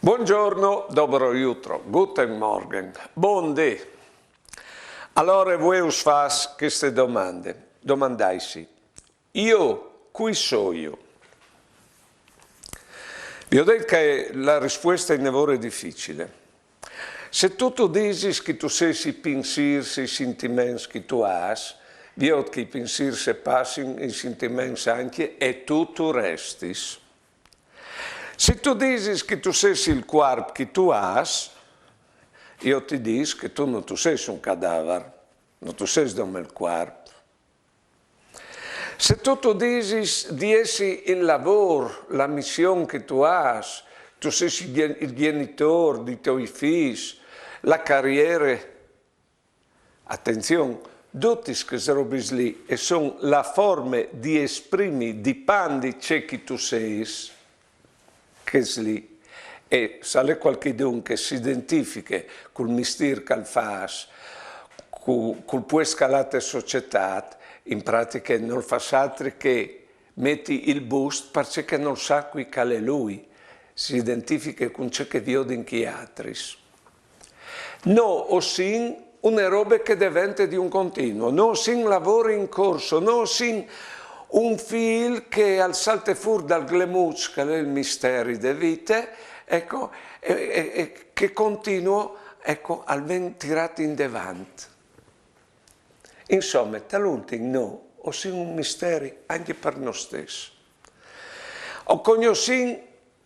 Buongiorno, dobro jutro, guten Morgen, buondì. Allora voi us fas queste domande. Domandaisi, io, qui so io? Vi ho detto che la risposta in lavoro è difficile. Se tu dici che tu sei i pensieri, i sentimenti che tu hai, vi ho che i pensieri se passano, i sentimenti anche, e tu resti. Se tu dici che tu sei il corpo che tu hai, io ti dico che tu non sei un cadavere, non tu sei come il corpo. Se tu dici di essere il lavoro, la missione che tu hai, tu sei il genitore dei tuoi figli, la carriera, attenzione, tutte queste robe lì e sono la forma di esprimere, dipende da ciò che tu sei, che è lì. E se c'è qualcuno che si identifica col mistero che fa, col può scalare la società, in pratica non fa altro che metti il boost perché non sa qui che è lui, si identifica con ciò che vede in chi altri. No, o sì, una roba che diventa di un continuo, no, sì, lavoro in corso, no, sì, un fil che al salta fuori dal glemuz, che è il mistero della vita, ecco, che continua, ecco, al ben tirato in davanti. Insomma, talvolta no, o sì un mistero anche per noi stessi. O conosciamo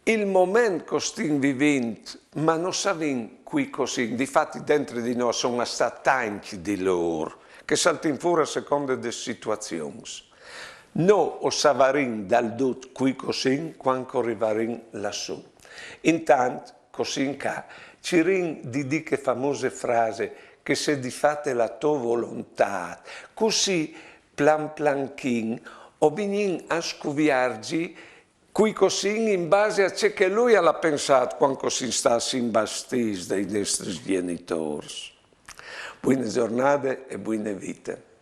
il momento che stiamo vivendo, ma non sappiamo qui così. Difatti dentro di noi sono stati tanti di loro, che saltano fuori a seconda delle situazioni. Noi o sapremo dal tutto qui così, quando arriveremo lassù. Intanto, così che ci di dire che famose frase che se di fate la tua volontà, così plan planchin, o venim a scoviarci qui così in base a ciò che lui ha pensato quando si sta in bastis dei nostri genitori. Buone giornate e buone vite.